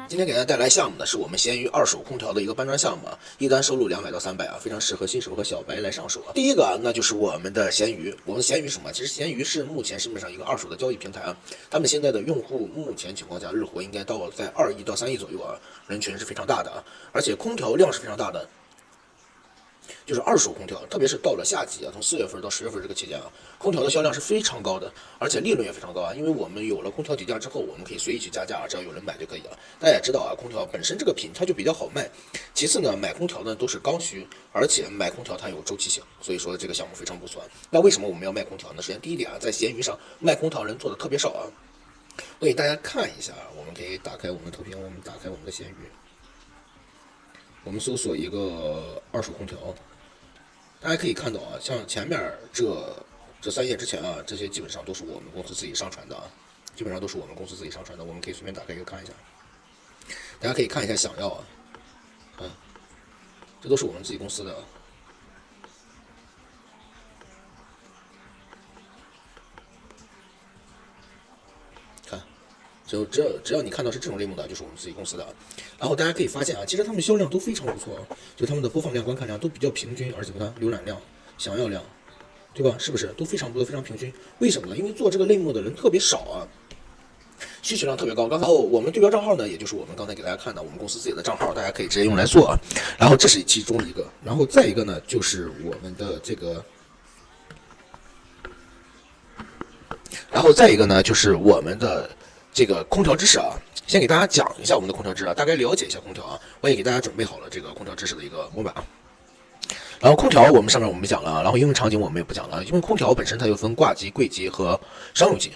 今天给大家带来项目呢，是我们闲鱼二手空调的一个搬砖项目，一单收入200到300啊，非常适合新手和小白来上手啊。第一个啊，那就是我们的闲鱼。我们的闲鱼是什么？其实闲鱼是目前市面上一个二手的交易平台啊。他们现在的用户目前情况下日活应该到在2亿到3亿左右啊，人群是非常大的啊，而且空调量是非常大的。就是二手空调，特别是到了夏季啊，从4月份到10月份这个期间啊，空调的销量是非常高的，而且利润也非常高啊。因为我们有了空调底价之后，我们可以随意去加价，只要有人买就可以了。大家也知道啊，空调本身这个品它就比较好卖。其次呢，买空调呢都是刚需，而且买空调它有周期性，所以说这个项目非常不错。那为什么我们要卖空调呢？首先第一点啊，在闲鱼上卖空调人做的特别少啊。我给大家看一下，我们可以打开我们的投屏，我们打开我们的闲鱼，我们搜索一个二手空调。大家可以看到啊，像前面这3页之前啊，这些基本上都是我们公司自己上传的啊，基本上都是我们公司自己上传的，我们可以随便打开一个看一下。大家可以看一下想要啊，这都是我们自己公司的。看，只要你看到是这种类目的，就是我们自己公司的。然后大家可以发现啊，其实他们销量都非常不错，就他们的播放量、观看量都比较平均，而且看浏览量、想要量，对吧？是不是都非常多、非常平均？为什么呢？因为做这个类目的人特别少啊，需求量特别高。然后我们对标账号呢，也就是我们刚才给大家看的我们公司自己的账号，大家可以直接用来做啊。然后这是其中一个，然后再一个呢，就是我们的这个。然后再一个呢，就是我们的这个空调知识啊，先给大家讲一下我们的空调知识啊，大概了解一下空调啊。我也给大家准备好了这个空调知识的一个模板啊。然后空调我们上面我们讲了，然后应用场景我们也不讲了，因为空调本身它又分挂机、柜机和商用机。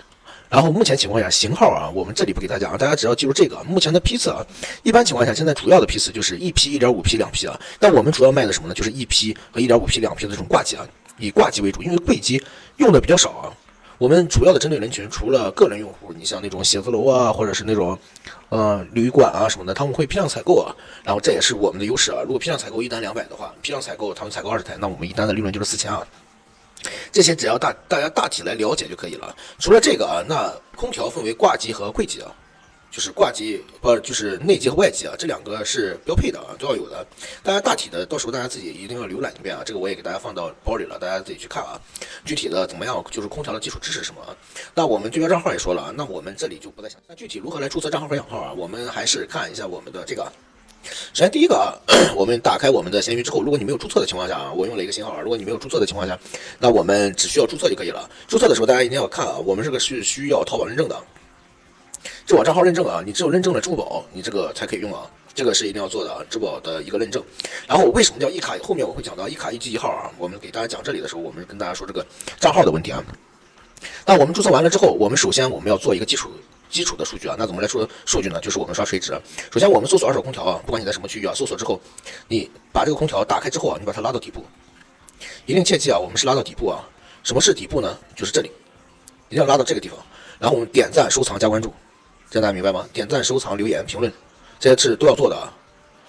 然后目前情况下型号啊，我们这里不给大家讲，大家只要记住这个目前的批次啊。一般情况下，现在主要的批次就是1批、1.5批、2批啊。但我们主要卖的什么呢？就是1批和1.5批、2批的这种挂机啊，以挂机为主，因为柜机用的比较少啊。我们主要的针对人群，除了个人用户，你像那种写字楼啊，或者是那种，旅馆啊什么的，他们会批量采购啊，然后这也是我们的优势啊。如果批量采购一单200的话，批量采购他们采购20台，那我们一单的利润就是4000啊。这些只要大家大体来了解就可以了。除了这个啊，那空调分为挂机和柜机啊。就是挂机就是内机和外机啊，这2个是标配的啊，都要有的。大家大体的，到时候大家自己一定要浏览一遍啊，这个我也给大家放到包里了，大家自己去看啊。具体的怎么样，就是空调的基础知识什么啊。那我们对标账号也说了，那我们这里就不再详细。那具体如何来注册账号和养号啊？我们还是看一下我们的这个。首先第一个啊，我们打开我们的闲鱼之后，如果你没有注册的情况下啊，我用了一个新号啊，如果你没有注册的情况下，那我们只需要注册就可以了。注册的时候大家一定要看啊，我们这个是需要淘宝认证的。支付宝账号认证啊，你只有认证了支付宝，你这个才可以用啊，这个是一定要做的啊，支付宝的一个认证。然后为什么叫一卡？后面我会讲到一卡一机一号啊，我们给大家讲这里的时候，我们跟大家说这个账号的问题啊。那我们注册完了之后，我们首先我们要做一个基础的数据啊，那怎么来说数据呢？就是我们刷垂直。首先我们搜索二手空调啊，不管你在什么区域啊，搜索之后，你把这个空调打开之后啊，你把它拉到底部，一定切记啊，我们是拉到底部啊。什么是底部呢？就是这里，一定要拉到这个地方。然后我们点赞、收藏、加关注。这大家明白吗？点赞、收藏、留言、评论，这些是都要做的啊。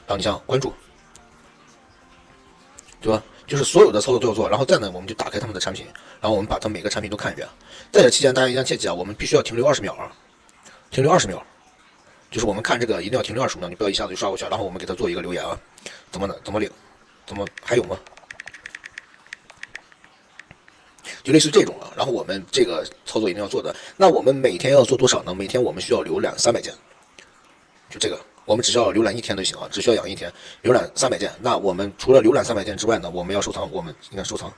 然后你像关注，对吧？就是所有的操作都要做。然后再呢，我们就打开他们的产品，然后我们把它每个产品都看一遍。在这期间，大家一定要切记啊，我们必须要停留20秒啊，停留20秒。就是我们看这个一定要停留25秒，你不要一下子就刷过去。然后我们给他做一个留言啊，怎么领？怎么还有吗？就类似这种啊，然后我们这个操作一定要做的。那我们每天要做多少呢？每天我们需要浏览300件，就这个，我们只需要浏览1天就行啊，只需要养1天，浏览300件。那我们除了浏览300件之外呢，我们要收藏，我们应该收藏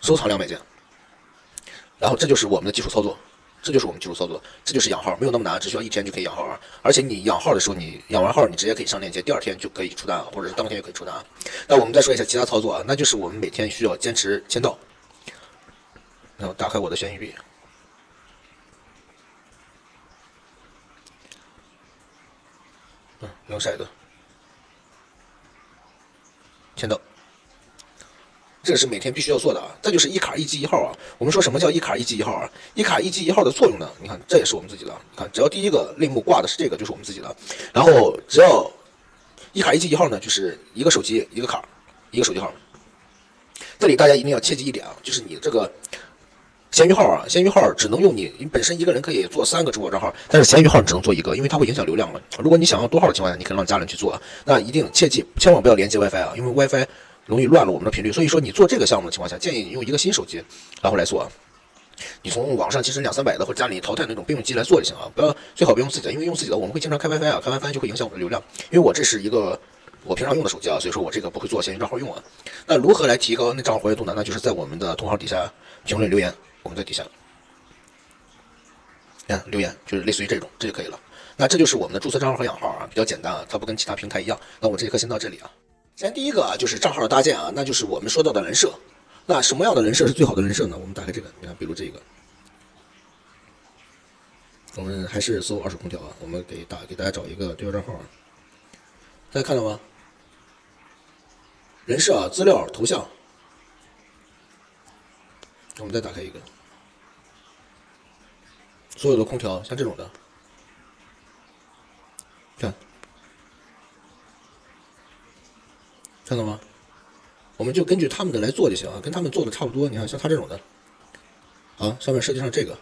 200件。然后这就是我们的基础操作，这就是我们基础操作，这就是养号，没有那么难，只需要1天就可以养号啊。而且你养号的时候，你养完号，你直接可以上链接，第2天就可以出单，或者是当天就可以出单。那我们再说一下其他操作啊，那就是我们每天需要坚持签到。然后打开我的闲鱼币，用骰子签到，这个是每天必须要做的啊。再就是一卡一机一号啊。我们说什么叫一卡一机一号啊？一卡一机一号的作用呢？你看这也是我们自己的。你看，只要第一个类目挂的是这个，就是我们自己的。然后只要一卡一机一号呢，就是一个手机一个卡，一个手机号。这里大家一定要切记一点啊，就是你这个闲鱼号啊，闲鱼号只能用你本身一个人可以做3个直播账号，但是闲鱼号只能做1个，因为它会影响流量嘛。如果你想要多号的情况下，你可以让家人去做，那一定切记千万不要连接 WiFi 啊，因为 WiFi 容易乱了我们的频率。所以说你做这个项目的情况下，建议你用一个新手机然后来做。你从网上其实200-300的或者家里淘汰那种备用机来做就行啊，最好不用自己的，因为用自己的我们会经常开 WiFi 啊，开 WiFi 就会影响我们的流量。因为我这是一个我平常用的手机啊，所以说我这个不会做闲鱼账号用啊。那如何来提高那账号活跃度呢？那就是在我们的同号底下评论留言，我们在底下留言，就是类似于这就可以了。那这就是我们的注册账号和养号啊，比较简单啊，它不跟其他平台一样。那我这节课先到这里啊。先第一个啊，就是账号的搭建啊，那就是我们说到的人设。那什么样的人设是最好的人设呢？我们打开这个，你看，比如这个，我们还是搜二手空调啊，我们给大家找一个对标账号啊，大家看到吗？人设啊，资料、头像，我们再打开一个，所有的空调像这种的，看到吗？我们就根据他们的来做就行啊，跟他们做的差不多。你看，像他这种的，啊，上面设计上这个，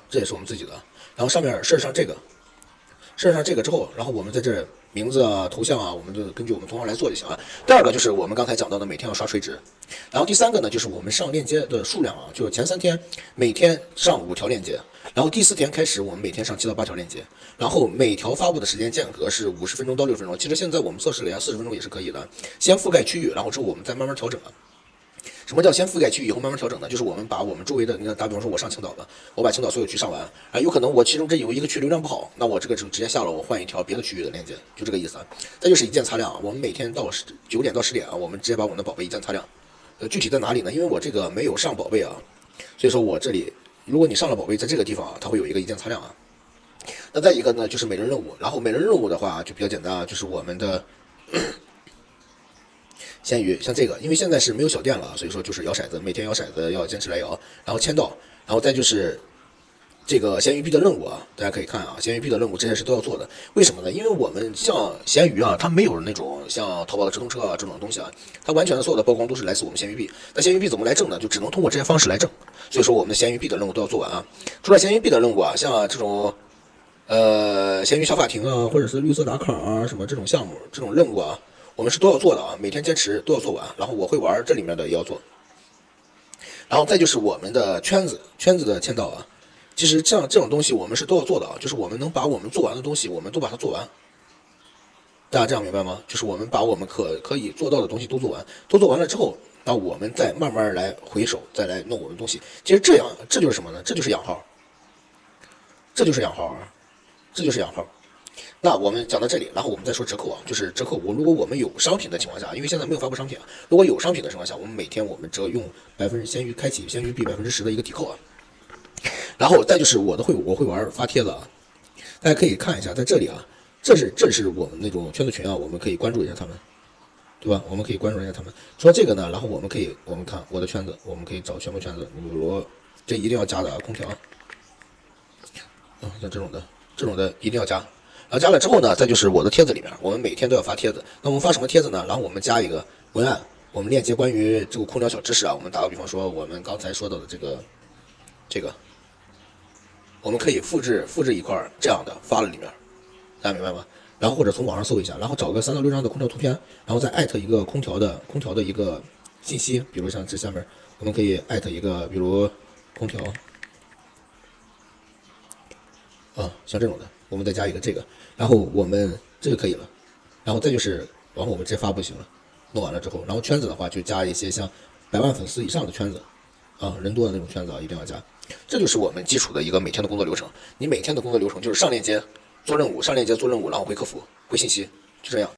这也是我们自己的。然后上面设置上这个，设置上这个之后，然后我们在这名字啊、头像啊，我们就根据我们同号来做就行了。第二个就是我们刚才讲到的每天要刷垂直，然后第3个呢就是我们上链接的数量啊，就是前3天每天上5条链接，然后第4天开始我们每天上7到8条链接，然后每条发布的时间间隔是50分钟到60分钟。其实现在我们测试了呀，40分钟也是可以的。先覆盖区域，然后之后我们再慢慢调整啊。什么叫先覆盖区域以后慢慢调整呢？就是我们把我们周围的，你看打比方说我上青岛的，我把青岛所有区上完啊，有可能我其中这有一个区流量不好，那我这个就直接下了，我换一条别的区域的链接，就这个意思啊。再就是一键擦亮啊，我们每天到9点到10点啊，我们直接把我们的宝贝一键擦亮。具体在哪里呢？因为我这个没有上宝贝啊，所以说我这里如果你上了宝贝，在这个地方啊，它会有一个一键擦亮啊。那再一个呢，就是每人任务，然后每人任务的话就比较简单啊，就是我们的闲鱼像这个，因为现在是没有小店了，所以说就是摇骰子，每天摇骰子要坚持来摇，然后签到，然后再就是这个闲鱼币的任务啊，大家可以看啊，闲鱼币的任务这些是都要做的。为什么呢？因为我们像闲鱼啊，它没有那种像淘宝的直通车啊这种东西啊，它完全的所有的曝光都是来自我们闲鱼币。那闲鱼币怎么来挣呢？就只能通过这些方式来挣。所以说我们的闲鱼币的任务都要做完啊。除了闲鱼币的任务啊，像这种闲鱼小法庭啊，或者是绿色打卡啊什么这种项目这种任务啊，我们是都要做的啊，每天坚持都要做完。然后我会玩这里面的也要做。然后再就是我们的圈子的签到啊。其实像这种东西我们是都要做的啊，就是我们能把我们做完的东西，我们都把它做完。大家这样明白吗？就是我们把我们可以做到的东西都做完，都做完了之后，那我们再慢慢来回首，再来弄我们东西。其实这就是什么呢？这就是养号，这就是养号啊，这就是养号。那我们讲到这里，然后我们再说折扣啊，就是折扣。如果我们有商品的情况下，因为现在没有发布商品啊，如果有商品的情况下，我们每天我们折用闲鱼开启闲鱼币10%的一个抵扣啊。然后再就是我会玩发帖子啊，大家可以看一下，在这里啊，这是我们那种圈子群啊，我们可以关注一下他们，对吧？我们可以关注一下他们。除了这个呢，然后我们看我的圈子，我们可以找全部圈子，比如这一定要加的啊，空调啊，像这种的一定要加。然后加了之后呢，再就是我的帖子里面，我们每天都要发帖子。那我们发什么帖子呢？然后我们加一个文案，我们链接关于这个空调小知识啊。我们打个比方说，我们刚才说到的这个。我们可以复制一块这样的发了里面，大家明白吗？然后或者从网上搜一下，然后找个3到6张的空调图片，然后再艾特一个空调的一个信息，比如像这下面我们可以艾特一个，比如空调啊，像这种的，我们再加一个这个，然后我们这个可以了，然后再就是然后我们直接发布行了。弄完了之后，然后圈子的话就加一些像100万粉丝以上的圈子啊，人多的那种圈子啊，一定要加。这就是我们基础的一个每天的工作流程。你每天的工作流程就是上链接做任务，然后回客服回信息，就这样。